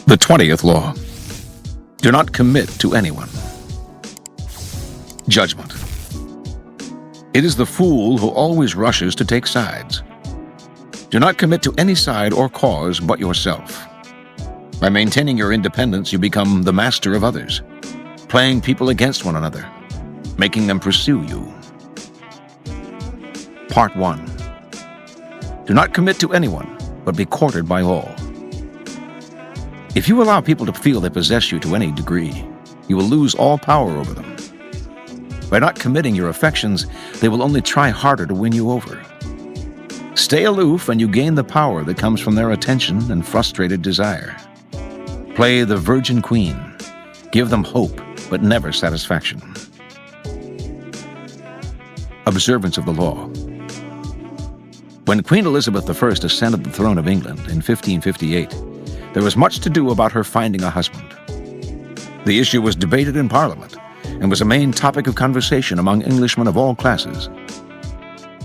The 20th law. Do not commit to anyone. Judgment. It is the fool who always rushes to take sides. Do not commit to any side or cause but yourself. By maintaining your independence, you become the master of others, playing people against one another, making them pursue you. Part 1. Do not commit to anyone, but be courted by all. If you allow people to feel they possess you to any degree, you will lose all power over them. By not committing your affections, they will only try harder to win you over. Stay aloof and you gain the power that comes from their attention and frustrated desire. Play the Virgin Queen. Give them hope, but never satisfaction. Observance of the law. When Queen Elizabeth I ascended the throne of England in 1558, there was much to do about her finding a husband. The issue was debated in Parliament and was a main topic of conversation among Englishmen of all classes.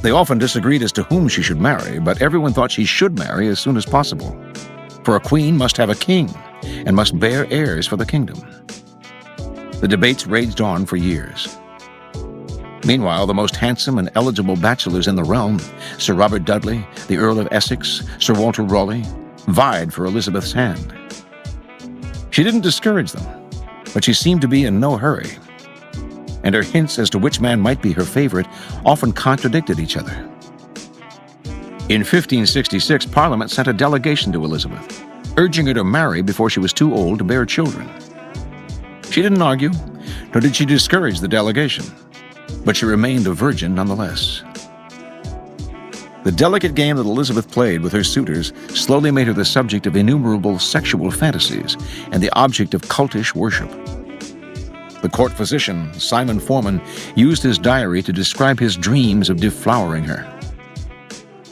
They often disagreed as to whom she should marry, but everyone thought she should marry as soon as possible. For a queen must have a king and must bear heirs for the kingdom. The debates raged on for years. Meanwhile, the most handsome and eligible bachelors in the realm, Sir Robert Dudley, the Earl of Essex, Sir Walter Raleigh, vied for Elizabeth's hand. She didn't discourage them, but she seemed to be in no hurry, and her hints as to which man might be her favorite often contradicted each other. In 1566, Parliament sent a delegation to Elizabeth, urging her to marry before she was too old to bear children. She didn't argue, nor did she discourage the delegation, but she remained a virgin nonetheless. The delicate game that Elizabeth played with her suitors slowly made her the subject of innumerable sexual fantasies and the object of cultish worship. The court physician, Simon Forman, used his diary to describe his dreams of deflowering her.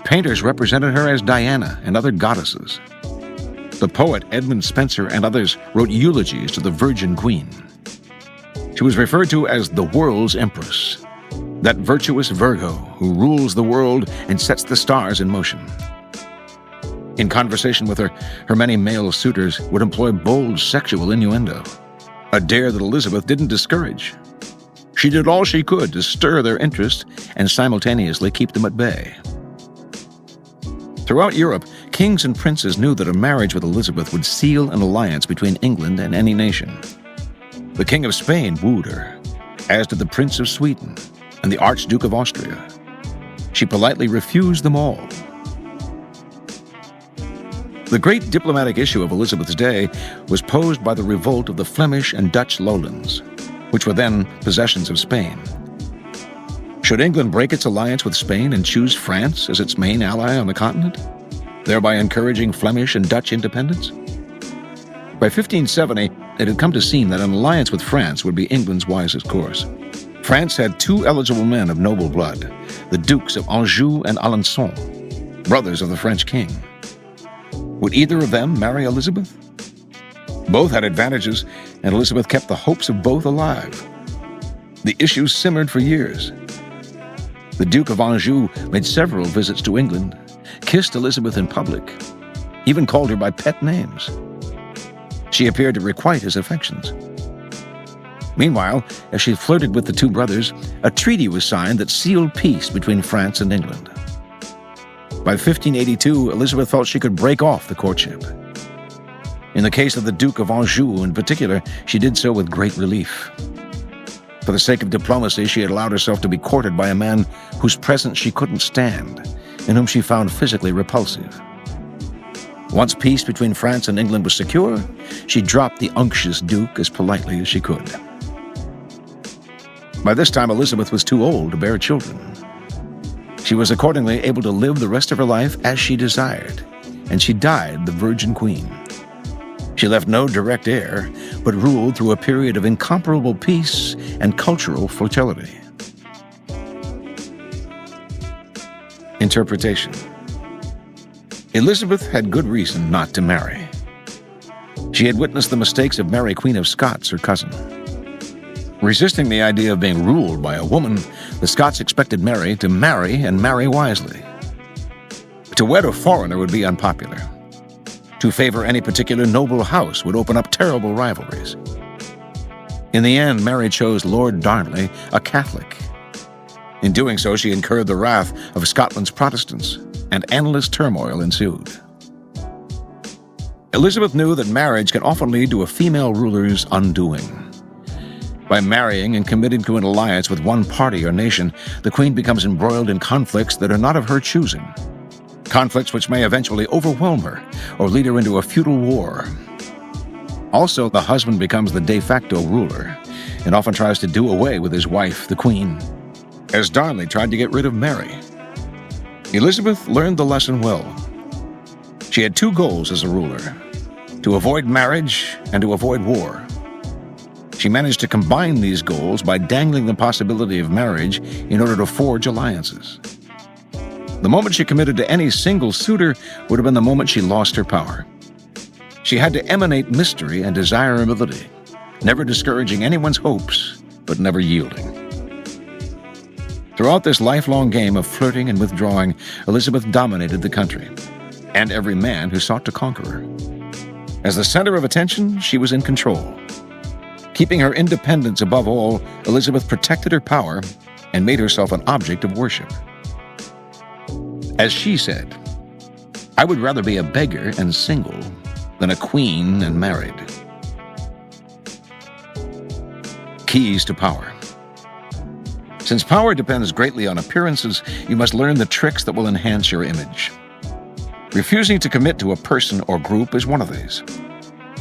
Painters represented her as Diana and other goddesses. The poet Edmund Spenser and others wrote eulogies to the Virgin Queen. She was referred to as the world's empress, that virtuous Virgo who rules the world and sets the stars in motion. In conversation with her, her many male suitors would employ bold sexual innuendo, a dare that Elizabeth didn't discourage. She did all she could to stir their interest and simultaneously keep them at bay. Throughout Europe, kings and princes knew that a marriage with Elizabeth would seal an alliance between England and any nation. The King of Spain wooed her, as did the Prince of Sweden and the Archduke of Austria. She politely refused them all. The great diplomatic issue of Elizabeth's day was posed by the revolt of the Flemish and Dutch lowlands, which were then possessions of Spain. Should England break its alliance with Spain and choose France as its main ally on the continent, thereby encouraging Flemish and Dutch independence? By 1570, it had come to seem that an alliance with France would be England's wisest course. France had two eligible men of noble blood, the Dukes of Anjou and Alençon, brothers of the French king. Would either of them marry Elizabeth? Both had advantages, and Elizabeth kept the hopes of both alive. The issue simmered for years. The Duke of Anjou made several visits to England, kissed Elizabeth in public, even called her by pet names. She appeared to requite his affections. Meanwhile, as she flirted with the two brothers, a treaty was signed that sealed peace between France and England. By 1582, Elizabeth felt she could break off the courtship. In the case of the Duke of Anjou in particular, she did so with great relief. For the sake of diplomacy, she had allowed herself to be courted by a man whose presence she couldn't stand and whom she found physically repulsive. Once peace between France and England was secure, she dropped the unctuous Duke as politely as she could. By this time, Elizabeth was too old to bear children. She was accordingly able to live the rest of her life as she desired, and she died the Virgin Queen. She left no direct heir, but ruled through a period of incomparable peace and cultural fertility. Interpretation. Elizabeth had good reason not to marry. She had witnessed the mistakes of Mary, Queen of Scots, her cousin. Resisting the idea of being ruled by a woman, the Scots expected Mary to marry and marry wisely. To wed a foreigner would be unpopular. To favor any particular noble house would open up terrible rivalries. In the end, Mary chose Lord Darnley, a Catholic. In doing so, she incurred the wrath of Scotland's Protestants, and endless turmoil ensued. Elizabeth knew that marriage can often lead to a female ruler's undoing. By marrying and committing to an alliance with one party or nation, the Queen becomes embroiled in conflicts that are not of her choosing. Conflicts which may eventually overwhelm her or lead her into a feudal war. Also, the husband becomes the de facto ruler and often tries to do away with his wife, the Queen, as Darnley tried to get rid of Mary. Elizabeth learned the lesson well. She had two goals as a ruler: to avoid marriage and to avoid war. She managed to combine these goals by dangling the possibility of marriage in order to forge alliances. The moment she committed to any single suitor would have been the moment she lost her power. She had to emanate mystery and desirability, never discouraging anyone's hopes, but never yielding. Throughout this lifelong game of flirting and withdrawing, Elizabeth dominated the country, and every man who sought to conquer her. As the center of attention, she was in control. Keeping her independence above all, Elizabeth protected her power and made herself an object of worship. As she said, "I would rather be a beggar and single than a queen and married." Keys to power. Since power depends greatly on appearances, you must learn the tricks that will enhance your image. Refusing to commit to a person or group is one of these.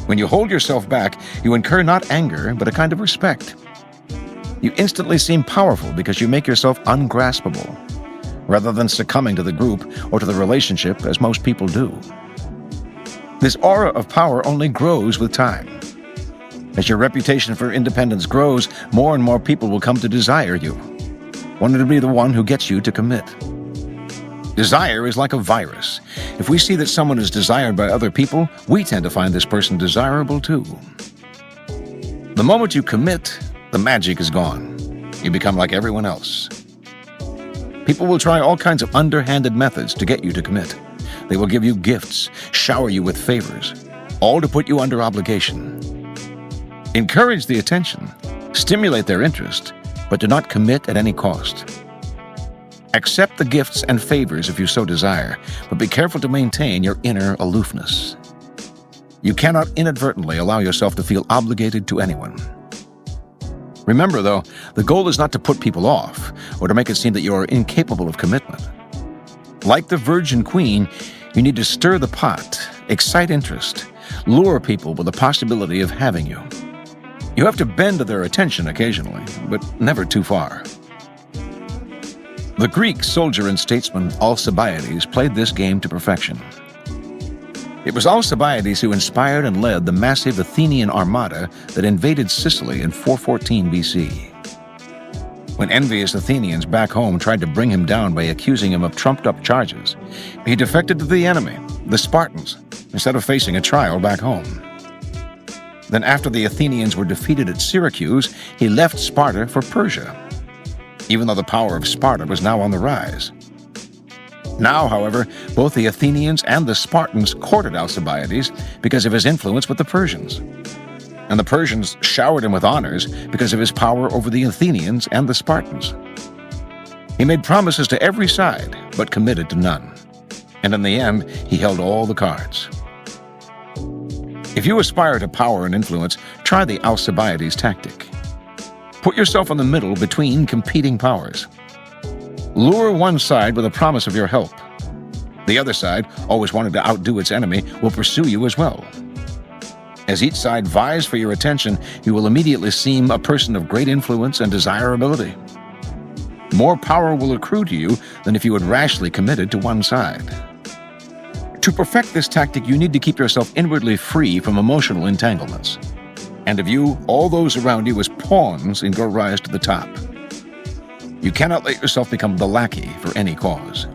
When you hold yourself back, you incur not anger, but a kind of respect. You instantly seem powerful because you make yourself ungraspable, rather than succumbing to the group or to the relationship as most people do. This aura of power only grows with time. As your reputation for independence grows, more and more people will come to desire you, wanting to be the one who gets you to commit. Desire is like a virus. If we see that someone is desired by other people, we tend to find this person desirable too. The moment you commit, the magic is gone. You become like everyone else. People will try all kinds of underhanded methods to get you to commit. They will give you gifts, shower you with favors, all to put you under obligation. Encourage the attention, stimulate their interest, but do not commit at any cost. Accept the gifts and favors if you so desire, but be careful to maintain your inner aloofness. You cannot inadvertently allow yourself to feel obligated to anyone. Remember, though, the goal is not to put people off or to make it seem that you are incapable of commitment. Like the Virgin Queen, you need to stir the pot, excite interest, lure people with the possibility of having you. You have to bend to their attention occasionally, but never too far. The Greek soldier and statesman Alcibiades played this game to perfection. It was Alcibiades who inspired and led the massive Athenian armada that invaded Sicily in 414 BC. When envious Athenians back home tried to bring him down by accusing him of trumped-up charges, he defected to the enemy, the Spartans, instead of facing a trial back home. Then after the Athenians were defeated at Syracuse, he left Sparta for Persia, even though the power of Sparta was now on the rise. Now, however, both the Athenians and the Spartans courted Alcibiades because of his influence with the Persians. And the Persians showered him with honors because of his power over the Athenians and the Spartans. He made promises to every side, but committed to none. And in the end, he held all the cards. If you aspire to power and influence, try the Alcibiades tactic. Put yourself in the middle between competing powers. Lure one side with a promise of your help. The other side, always wanting to outdo its enemy, will pursue you as well. As each side vies for your attention, you will immediately seem a person of great influence and desirability. More power will accrue to you than if you had rashly committed to one side. To perfect this tactic, you need to keep yourself inwardly free from emotional entanglements, and to view all those around you as pawns in your rise to the top. You cannot let yourself become the lackey for any cause.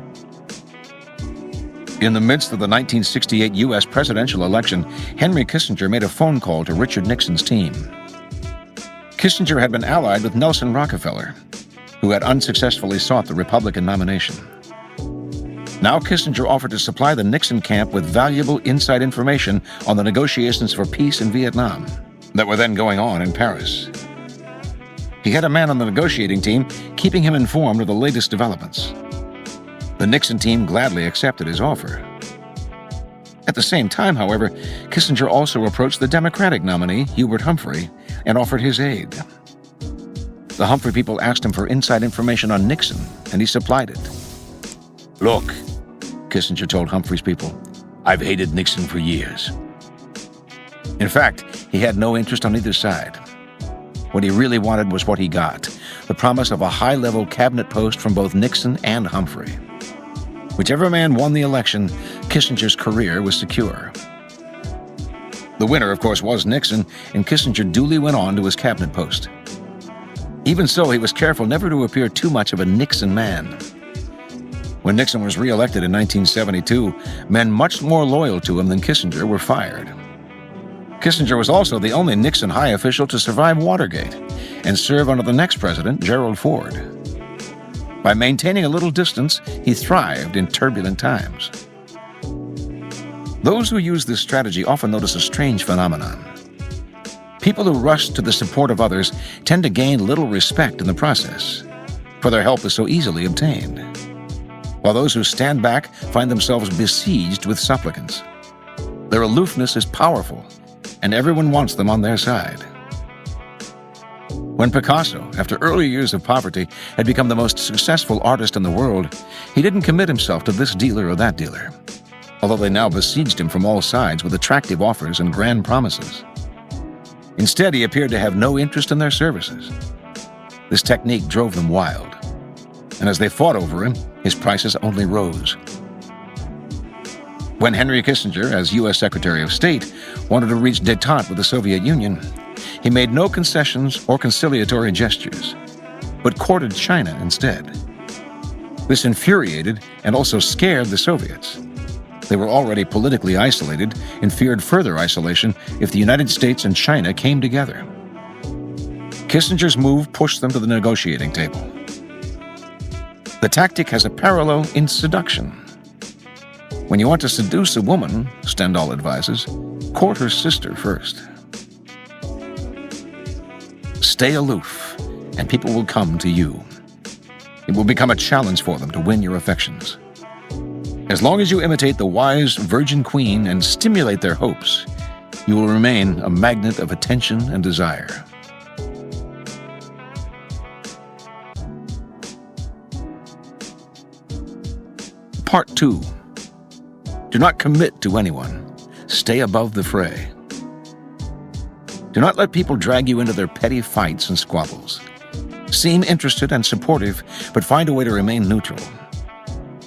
In the midst of the 1968 U.S. presidential election, Henry Kissinger made a phone call to Richard Nixon's team. Kissinger had been allied with Nelson Rockefeller, who had unsuccessfully sought the Republican nomination. Now Kissinger offered to supply the Nixon camp with valuable inside information on the negotiations for peace in Vietnam that were then going on in Paris. He had a man on the negotiating team keeping him informed of the latest developments. The Nixon team gladly accepted his offer. At the same time, however, Kissinger also approached the Democratic nominee, Hubert Humphrey, and offered his aid. The Humphrey people asked him for inside information on Nixon, and he supplied it. "Look," Kissinger told Humphrey's people, "I've hated Nixon for years." In fact, he had no interest on either side. What he really wanted was what he got, the promise of a high-level cabinet post from both Nixon and Humphrey. Whichever man won the election, Kissinger's career was secure. The winner, of course, was Nixon, and Kissinger duly went on to his cabinet post. Even so, he was careful never to appear too much of a Nixon man. When Nixon was re-elected in 1972, men much more loyal to him than Kissinger were fired. Kissinger was also the only Nixon high official to survive Watergate and serve under the next president, Gerald Ford. By maintaining a little distance, he thrived in turbulent times. Those who use this strategy often notice a strange phenomenon. People who rush to the support of others tend to gain little respect in the process, for their help is so easily obtained, while those who stand back find themselves besieged with supplicants. Their aloofness is powerful, and everyone wants them on their side. When Picasso, after early years of poverty, had become the most successful artist in the world, he didn't commit himself to this dealer or that dealer, although they now besieged him from all sides with attractive offers and grand promises. Instead, he appeared to have no interest in their services. This technique drove them wild, and as they fought over him, his prices only rose. When Henry Kissinger, as U.S. Secretary of State, wanted to reach détente with the Soviet Union, he made no concessions or conciliatory gestures, but courted China instead. This infuriated and also scared the Soviets. They were already politically isolated and feared further isolation if the United States and China came together. Kissinger's move pushed them to the negotiating table. The tactic has a parallel in seduction. When you want to seduce a woman, Stendhal advises, court her sister first. Stay aloof, and people will come to you. It will become a challenge for them to win your affections. As long as you imitate the wise Virgin Queen and stimulate their hopes, you will remain a magnet of attention and desire. Part 2. Do not commit to anyone. Stay above the fray. Do not let people drag you into their petty fights and squabbles. Seem interested and supportive, but find a way to remain neutral.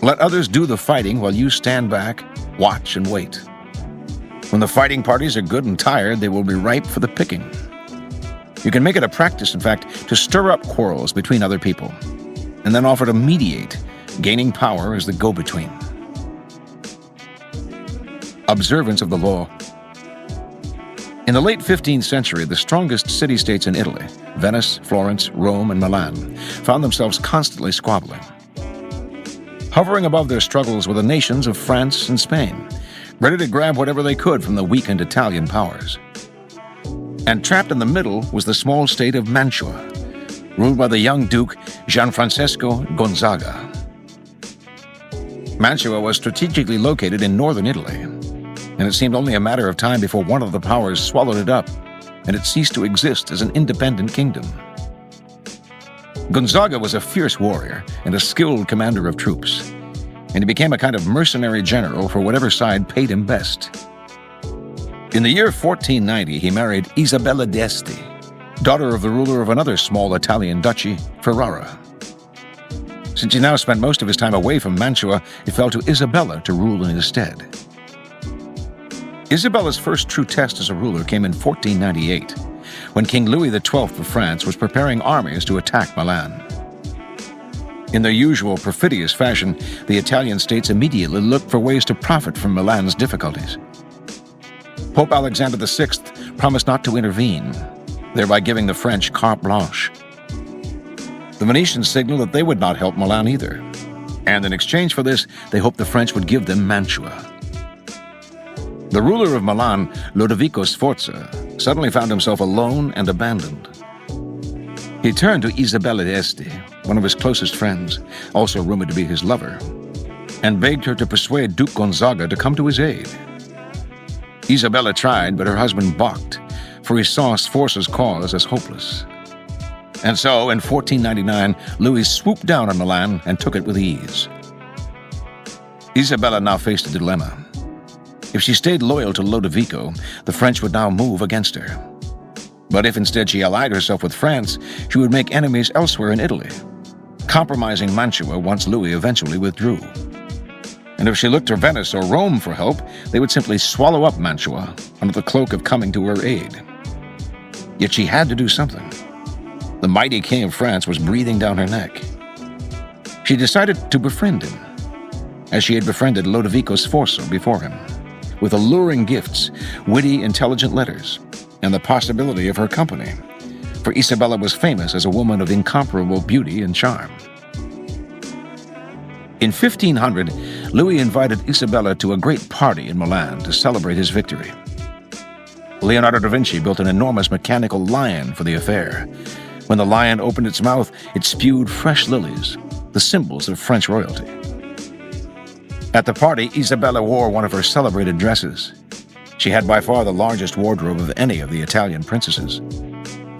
Let others do the fighting while you stand back, watch, and wait. When the fighting parties are good and tired, they will be ripe for the picking. You can make it a practice, in fact, to stir up quarrels between other people, and then offer to mediate, gaining power as the go-between. Observance of the law. In the late 15th century, the strongest city-states in Italy, Venice, Florence, Rome, and Milan, found themselves constantly squabbling. Hovering above their struggles were the nations of France and Spain, ready to grab whatever they could from the weakened Italian powers. And trapped in the middle was the small state of Mantua, ruled by the young Duke Gianfrancesco Gonzaga. Mantua was strategically located in northern Italy, and it seemed only a matter of time before one of the powers swallowed it up, and it ceased to exist as an independent kingdom. Gonzaga was a fierce warrior and a skilled commander of troops, and he became a kind of mercenary general for whatever side paid him best. In the year 1490, he married Isabella d'Este, daughter of the ruler of another small Italian duchy, Ferrara. Since he now spent most of his time away from Mantua, it fell to Isabella to rule in his stead. Isabella's first true test as a ruler came in 1498, when King Louis XII of France was preparing armies to attack Milan. In their usual perfidious fashion, the Italian states immediately looked for ways to profit from Milan's difficulties. Pope Alexander VI promised not to intervene, thereby giving the French carte blanche. The Venetians signaled that they would not help Milan either. and in exchange for this, they hoped the French would give them Mantua. The ruler of Milan, Lodovico Sforza, suddenly found himself alone and abandoned. He turned to Isabella d'Este, one of his closest friends, also rumored to be his lover, and begged her to persuade Duke Gonzaga to come to his aid. Isabella tried, but her husband balked, for he saw Sforza's cause as hopeless. And so, in 1499, Louis swooped down on Milan and took it with ease. Isabella now faced a dilemma. If she stayed loyal to Lodovico, the French would now move against her. But if instead she allied herself with France, she would make enemies elsewhere in Italy, compromising Mantua once Louis eventually withdrew. And if she looked to Venice or Rome for help, they would simply swallow up Mantua under the cloak of coming to her aid. Yet she had to do something. The mighty king of France was breathing down her neck. She decided to befriend him, as she had befriended Lodovico Sforza before him, with alluring gifts, witty, intelligent letters, and the possibility of her company, for Isabella was famous as a woman of incomparable beauty and charm. In 1500, Louis invited Isabella to a great party in Milan to celebrate his victory. Leonardo da Vinci built an enormous mechanical lion for the affair. When the lion opened its mouth, it spewed fresh lilies, the symbols of French royalty. At the party, Isabella wore one of her celebrated dresses. She had by far the largest wardrobe of any of the Italian princesses.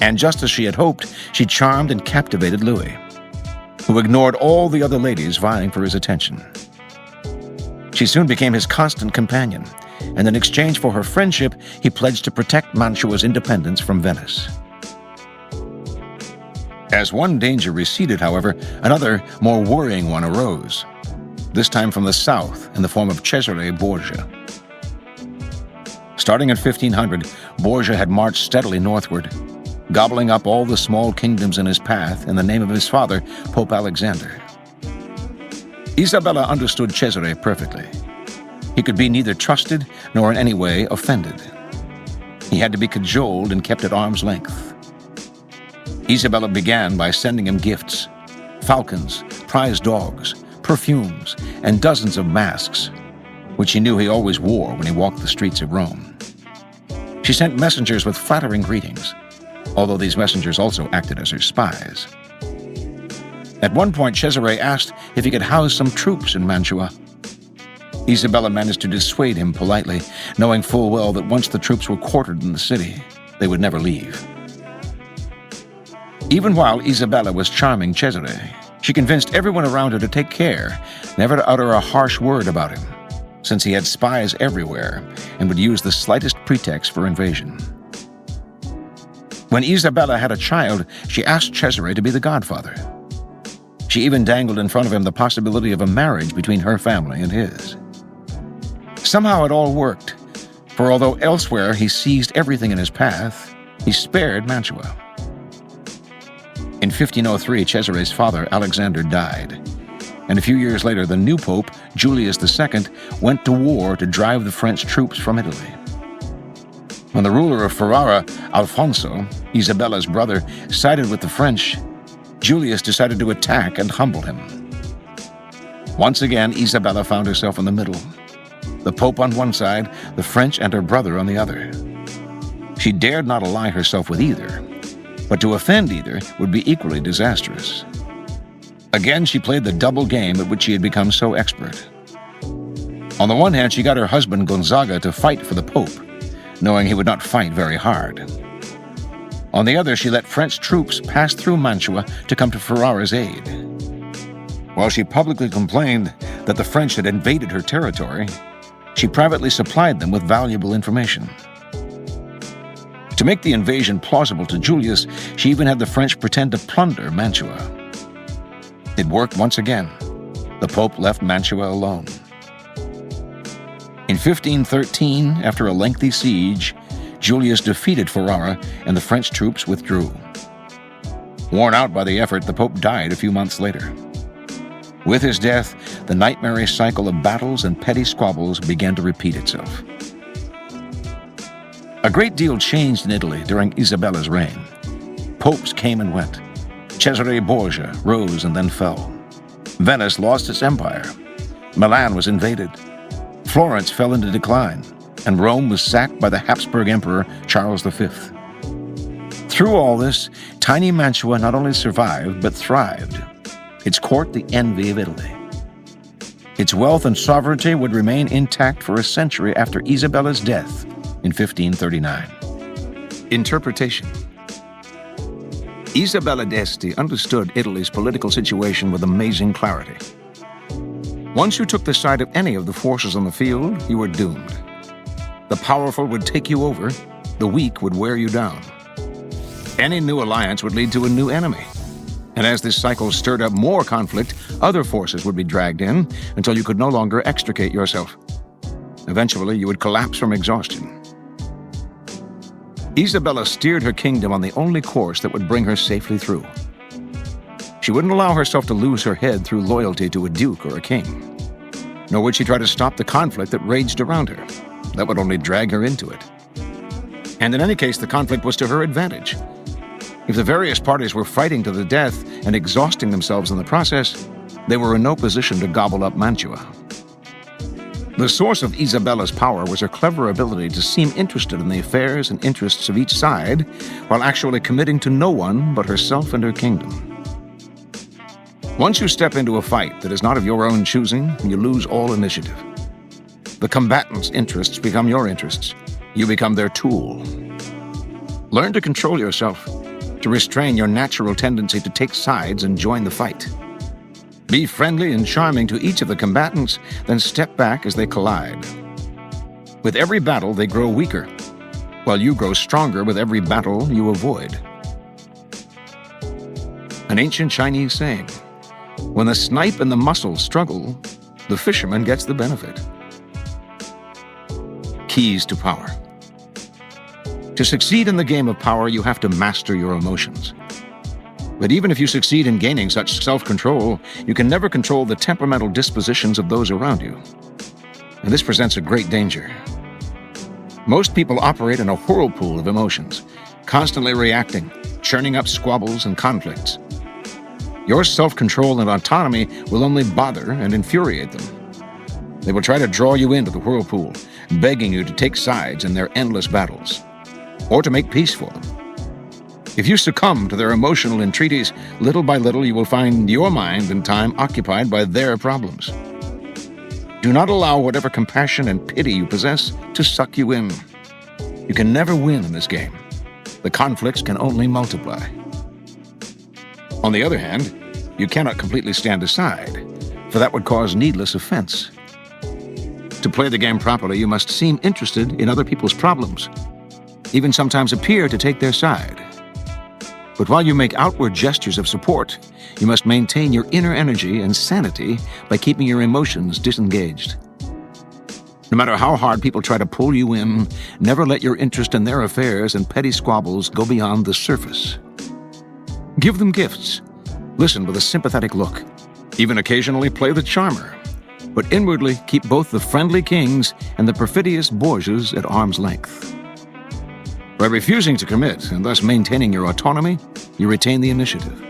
And just as she had hoped, she charmed and captivated Louis, who ignored all the other ladies vying for his attention. She soon became his constant companion, and in exchange for her friendship, he pledged to protect Mantua's independence from Venice. As one danger receded, however, another, more worrying one arose, this time from the south in the form of Cesare Borgia. Starting in 1500, Borgia had marched steadily northward, gobbling up all the small kingdoms in his path in the name of his father, Pope Alexander. Isabella understood Cesare perfectly. He could be neither trusted nor in any way offended. He had to be cajoled and kept at arm's length. Isabella began by sending him gifts: falcons, prize dogs, perfumes, and dozens of masks, which she knew he always wore when he walked the streets of Rome. She sent messengers with flattering greetings, although these messengers also acted as her spies. At one point, Cesare asked if he could house some troops in Mantua. Isabella managed to dissuade him politely, knowing full well that once the troops were quartered in the city, they would never leave. Even while Isabella was charming Cesare, she convinced everyone around her to take care, never to utter a harsh word about him, since he had spies everywhere and would use the slightest pretext for invasion. When Isabella had a child, she asked Cesare to be the godfather. She even dangled in front of him the possibility of a marriage between her family and his. Somehow it all worked, for although elsewhere he seized everything in his path, he spared Mantua. In 1503, Cesare's father, Alexander, died, and a few years later, the new pope, Julius II, went to war to drive the French troops from Italy. When the ruler of Ferrara, Alfonso, Isabella's brother, sided with the French, Julius decided to attack and humble him. Once again, Isabella found herself in the middle, the pope on one side, the French and her brother on the other. She dared not ally herself with either, but to offend either would be equally disastrous. Again, she played the double game at which she had become so expert. On the one hand, she got her husband Gonzaga to fight for the Pope, knowing he would not fight very hard. On the other, she let French troops pass through Mantua to come to Ferrara's aid. While she publicly complained that the French had invaded her territory, she privately supplied them with valuable information. To make the invasion plausible to Julius, she even had the French pretend to plunder Mantua. It worked once again. The Pope left Mantua alone. In 1513, after a lengthy siege, Julius defeated Ferrara and the French troops withdrew. Worn out by the effort, the Pope died a few months later. With his death, the nightmarish cycle of battles and petty squabbles began to repeat itself. A great deal changed in Italy during Isabella's reign. Popes came and went. Cesare Borgia rose and then fell. Venice lost its empire. Milan was invaded. Florence fell into decline, and Rome was sacked by the Habsburg Emperor Charles V. Through all this, tiny Mantua not only survived, but thrived. Its court the envy of Italy. Its wealth and sovereignty would remain intact for a century after Isabella's death in 1539. Interpretation. Isabella d'Este understood Italy's political situation with amazing clarity. Once you took the side of any of the forces on the field, you were doomed. The powerful would take you over, the weak would wear you down. Any new alliance would lead to a new enemy. And as this cycle stirred up more conflict, other forces would be dragged in until you could no longer extricate yourself. Eventually, you would collapse from exhaustion. Isabella steered her kingdom on the only course that would bring her safely through. She wouldn't allow herself to lose her head through loyalty to a duke or a king. Nor would she try to stop the conflict that raged around her. That would only drag her into it. And in any case, the conflict was to her advantage. If the various parties were fighting to the death and exhausting themselves in the process, they were in no position to gobble up Mantua. The source of Isabella's power was her clever ability to seem interested in the affairs and interests of each side, while actually committing to no one but herself and her kingdom. Once you step into a fight that is not of your own choosing, you lose all initiative. The combatants' interests become your interests. You become their tool. Learn to control yourself, to restrain your natural tendency to take sides and join the fight. Be friendly and charming to each of the combatants, then step back as they collide. With every battle, they grow weaker, while you grow stronger with every battle you avoid. An ancient Chinese saying, "When the snipe and the mussel struggle, the fisherman gets the benefit." Keys to power. To succeed in the game of power, you have to master your emotions. But even if you succeed in gaining such self-control, you can never control the temperamental dispositions of those around you. And this presents a great danger. Most people operate in a whirlpool of emotions, constantly reacting, churning up squabbles and conflicts. Your self-control and autonomy will only bother and infuriate them. They will try to draw you into the whirlpool, begging you to take sides in their endless battles, or to make peace for them. If you succumb to their emotional entreaties, little by little you will find your mind and time occupied by their problems. Do not allow whatever compassion and pity you possess to suck you in. You can never win in this game. The conflicts can only multiply. On the other hand, you cannot completely stand aside, for that would cause needless offense. To play the game properly, you must seem interested in other people's problems, even sometimes appear to take their side. But while you make outward gestures of support, you must maintain your inner energy and sanity by keeping your emotions disengaged. No matter how hard people try to pull you in, never let your interest in their affairs and petty squabbles go beyond the surface. Give them gifts. Listen with a sympathetic look. Even occasionally play the charmer. But inwardly keep both the friendly kings and the perfidious Borgias at arm's length. By refusing to commit and thus maintaining your autonomy, you retain the initiative.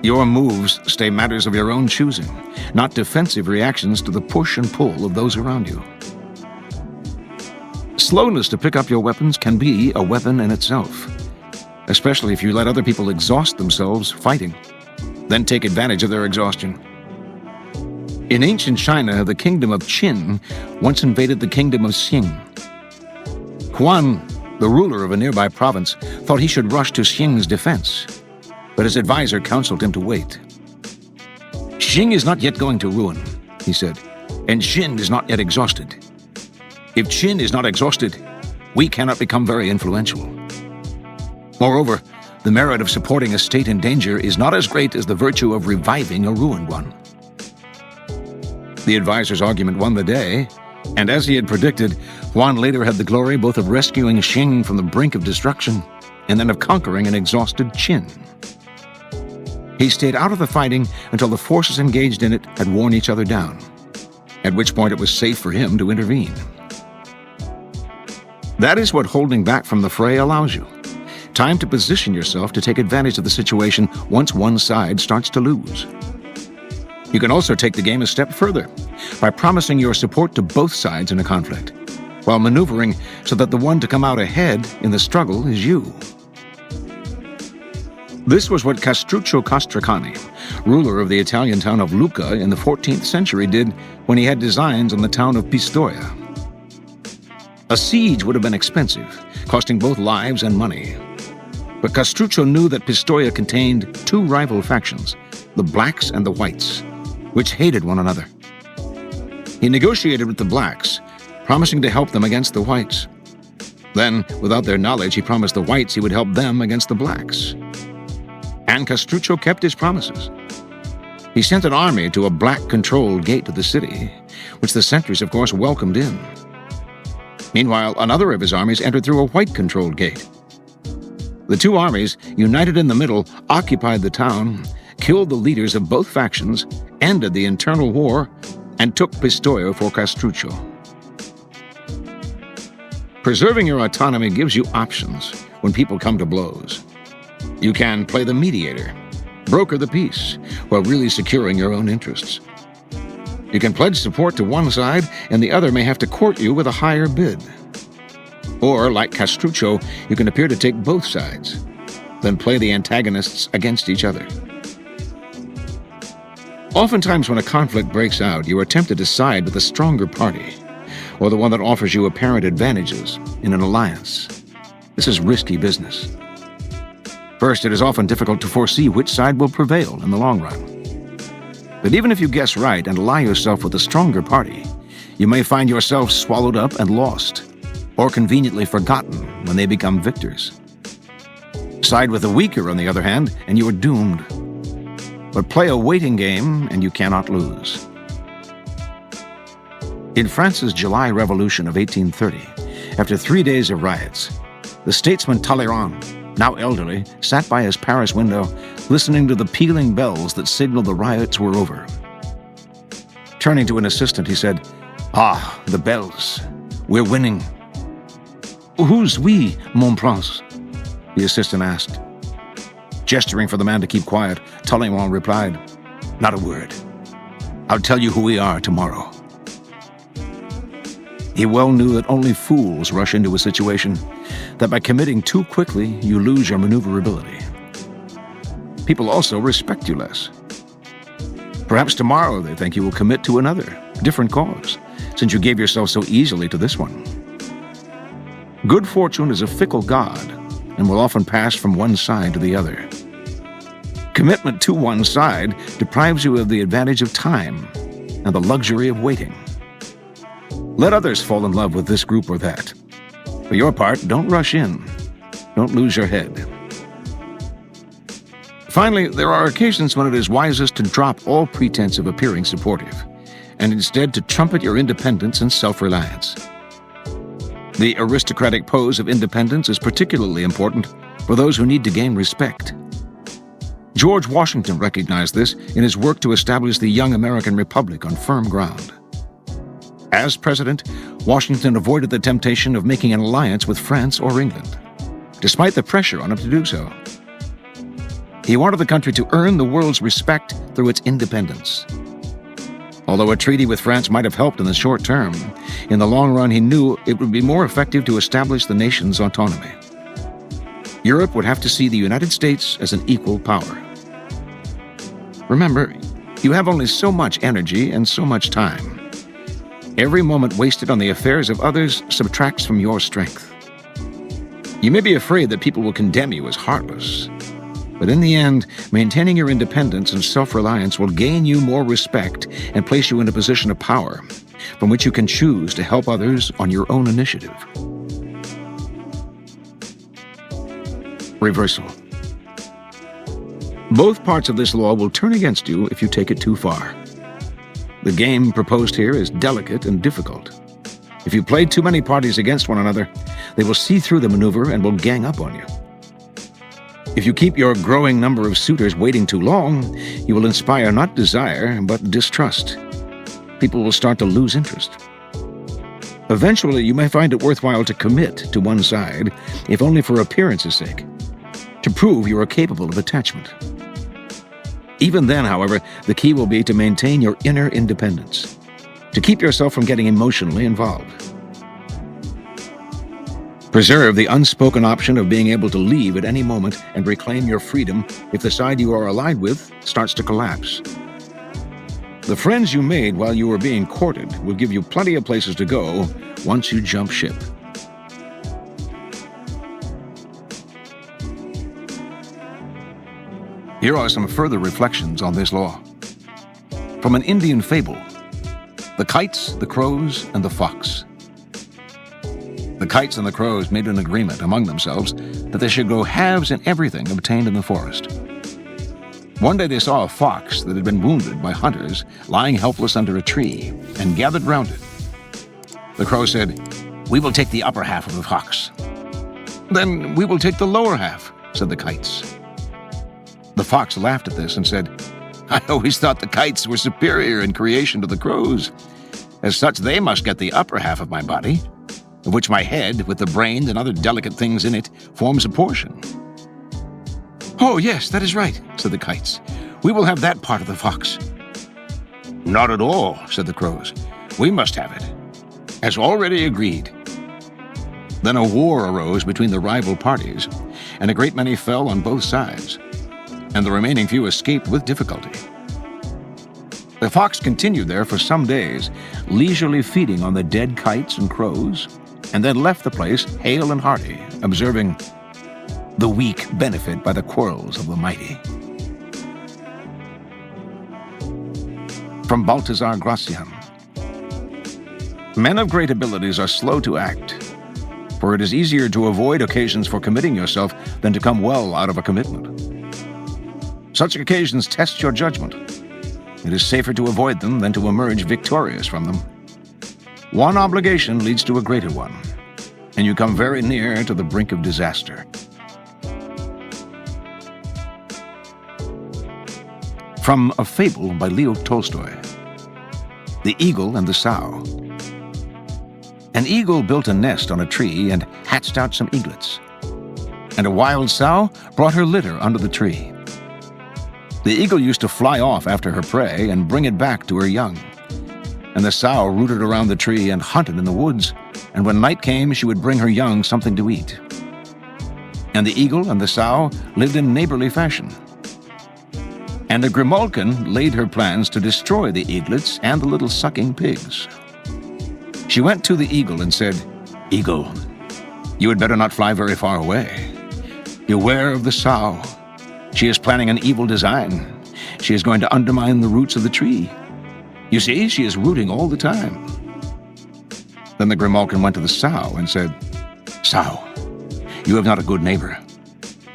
Your moves stay matters of your own choosing, not defensive reactions to the push and pull of those around you. Slowness to pick up your weapons can be a weapon in itself, especially if you let other people exhaust themselves fighting, then take advantage of their exhaustion. In ancient China, the kingdom of Qin once invaded the kingdom of Xing. Huan, the ruler of a nearby province, thought he should rush to Xing's defense, but his advisor counseled him to wait. "Xing is not yet going to ruin," he said, "and Qin is not yet exhausted. If Qin is not exhausted, we cannot become very influential. Moreover, the merit of supporting a state in danger is not as great as the virtue of reviving a ruined one." The advisor's argument won the day, and as he had predicted, Huan later had the glory both of rescuing Xing from the brink of destruction and then of conquering an exhausted Qin. He stayed out of the fighting until the forces engaged in it had worn each other down, at which point it was safe for him to intervene. That is what holding back from the fray allows you. Time to position yourself to take advantage of the situation once one side starts to lose. You can also take the game a step further by promising your support to both sides in a conflict, while maneuvering so that the one to come out ahead in the struggle is you. This was what Castruccio Castracani, ruler of the Italian town of Lucca in the 14th century, did when he had designs on the town of Pistoia. A siege would have been expensive, costing both lives and money. But Castruccio knew that Pistoia contained two rival factions, the blacks and the whites, which hated one another. He negotiated with the blacks, promising to help them against the whites. Then, without their knowledge, he promised the whites he would help them against the blacks. And Castruccio kept his promises. He sent an army to a black-controlled gate to the city, which the sentries, of course, welcomed in. Meanwhile, another of his armies entered through a white-controlled gate. The two armies, united in the middle, occupied the town, killed the leaders of both factions, ended the internal war, and took Pistoia for Castruccio. Preserving your autonomy gives you options when people come to blows. You can play the mediator, broker the peace, while really securing your own interests. You can pledge support to one side, and the other may have to court you with a higher bid. Or, like Castruccio, you can appear to take both sides, then play the antagonists against each other. Oftentimes when a conflict breaks out, you are tempted to side with the stronger party, or the one that offers you apparent advantages in an alliance. This is risky business. First, it is often difficult to foresee which side will prevail in the long run. But even if you guess right and ally yourself with the stronger party, you may find yourself swallowed up and lost, or conveniently forgotten when they become victors. Side with the weaker, on the other hand, and you are doomed. But play a waiting game, and you cannot lose. In France's July Revolution of 1830, after 3 days of riots, the statesman Talleyrand, now elderly, sat by his Paris window, listening to the pealing bells that signaled the riots were over. Turning to an assistant, he said, "Ah, the bells. We're winning." "Who's we, mon prince?" the assistant asked. Gesturing for the man to keep quiet, Talleyrand replied, "Not a word. I'll tell you who we are tomorrow." He well knew that only fools rush into a situation, that by committing too quickly, you lose your maneuverability. People also respect you less. Perhaps tomorrow they think you will commit to another, different cause, since you gave yourself so easily to this one. Good fortune is a fickle god, and will often pass from one side to the other. Commitment to one side deprives you of the advantage of time and the luxury of waiting. Let others fall in love with this group or that. For your part, don't rush in. Don't lose your head. Finally, there are occasions when it is wisest to drop all pretense of appearing supportive, and instead to trumpet your independence and self-reliance. The aristocratic pose of independence is particularly important for those who need to gain respect. George Washington recognized this in his work to establish the young American Republic on firm ground. As president, Washington avoided the temptation of making an alliance with France or England, despite the pressure on him to do so. He wanted the country to earn the world's respect through its independence. Although a treaty with France might have helped in the short term, in the long run he knew it would be more effective to establish the nation's autonomy. Europe would have to see the United States as an equal power. Remember, you have only so much energy and so much time. Every moment wasted on the affairs of others subtracts from your strength. You may be afraid that people will condemn you as heartless, but in the end, maintaining your independence and self-reliance will gain you more respect and place you in a position of power from which you can choose to help others on your own initiative. Reversal. Both parts of this law will turn against you if you take it too far. The game proposed here is delicate and difficult. If you play too many parties against one another, they will see through the maneuver and will gang up on you. If you keep your growing number of suitors waiting too long, you will inspire not desire, but distrust. People will start to lose interest. Eventually, you may find it worthwhile to commit to one side, if only for appearance's sake, to prove you are capable of attachment. Even then, however, the key will be to maintain your inner independence, to keep yourself from getting emotionally involved. Preserve the unspoken option of being able to leave at any moment and reclaim your freedom if the side you are allied with starts to collapse. The friends you made while you were being courted will give you plenty of places to go once you jump ship. Here are some further reflections on this law. From an Indian fable, The Kites, the Crows, and the Fox. The kites and the crows made an agreement among themselves that they should go halves in everything obtained in the forest. One day they saw a fox that had been wounded by hunters lying helpless under a tree and gathered round it. The crow said, "We will take the upper half of the fox." "Then we will take the lower half," said the kites. The fox laughed at this and said, "I always thought the kites were superior in creation to the crows. As such, they must get the upper half of my body, of which my head, with the brain and other delicate things in it, forms a portion." "Oh, yes, that is right," said the kites. "We will have that part of the fox." "Not at all," said the crows. "We must have it, as already agreed." Then a war arose between the rival parties, and a great many fell on both sides, and the remaining few escaped with difficulty. The fox continued there for some days, leisurely feeding on the dead kites and crows, and then left the place hale and hearty, observing, "The weak benefit by the quarrels of the mighty." From Balthazar Gracian. Men of great abilities are slow to act, for it is easier to avoid occasions for committing yourself than to come well out of a commitment. Such occasions test your judgment. It is safer to avoid them than to emerge victorious from them. One obligation leads to a greater one, and you come very near to the brink of disaster. From a fable by Leo Tolstoy. The Eagle and the Sow. An eagle built a nest on a tree and hatched out some eaglets, and a wild sow brought her litter under the tree. The eagle used to fly off after her prey and bring it back to her young, and the sow rooted around the tree and hunted in the woods, and when night came she would bring her young something to eat. And the eagle and the sow lived in neighborly fashion. And the grimalkin laid her plans to destroy the eaglets and the little sucking pigs. She went to the eagle and said, "Eagle, you had better not fly very far away. Beware of the sow. She is planning an evil design. She is going to undermine the roots of the tree. You see, she is rooting all the time." Then the grimalkin went to the sow and said, "Sow, you have not a good neighbor.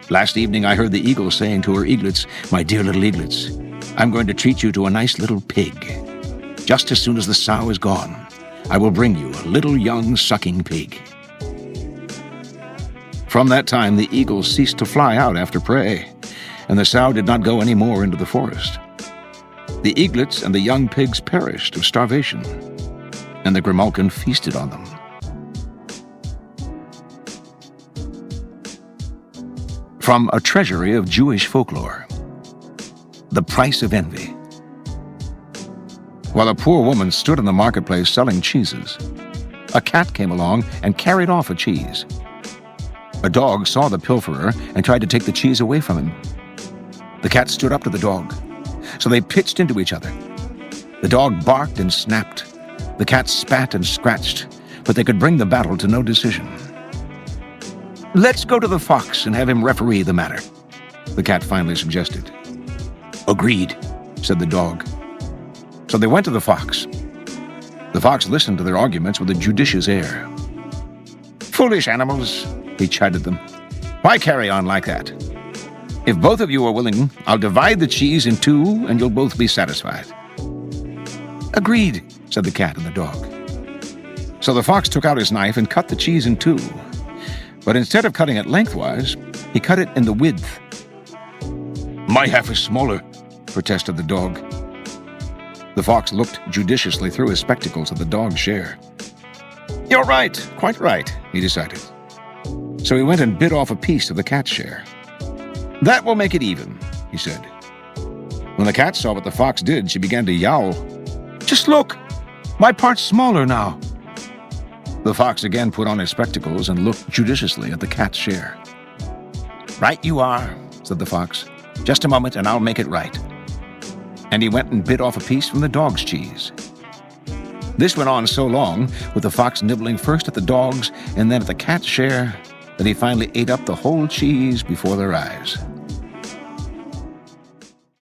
Last evening I heard the eagle saying to her eaglets, 'My dear little eaglets, I'm going to treat you to a nice little pig. Just as soon as the sow is gone, I will bring you a little young sucking pig.'" From that time the eagle ceased to fly out after prey, and the sow did not go any more into the forest. The eaglets and the young pigs perished of starvation, and the grimalkin feasted on them. From a treasury of Jewish folklore. The Price of Envy. While a poor woman stood in the marketplace selling cheeses, a cat came along and carried off a cheese. A dog saw the pilferer and tried to take the cheese away from him. The cat stood up to the dog, so they pitched into each other. The dog barked and snapped. The cat spat and scratched, but they could bring the battle to no decision. "Let's go to the fox and have him referee the matter," the cat finally suggested. "Agreed," said the dog. So they went to the fox. The fox listened to their arguments with a judicious air. "Foolish animals," he chided them. "Why carry on like that? If both of you are willing, I'll divide the cheese in two and you'll both be satisfied." "Agreed," said the cat and the dog. So the fox took out his knife and cut the cheese in two. But instead of cutting it lengthwise, he cut it in the width. "My half is smaller," protested the dog. The fox looked judiciously through his spectacles at the dog's share. "You're right, quite right," he decided. So he went and bit off a piece of the cat's share. "That will make it even," he said. When the cat saw what the fox did, she began to yowl. "Just look! My part's smaller now." The fox again put on his spectacles and looked judiciously at the cat's share. "Right you are," said the fox. "Just a moment and I'll make it right." And he went and bit off a piece from the dog's cheese. This went on so long, with the fox nibbling first at the dog's and then at the cat's share, that he finally ate up the whole cheese before their eyes.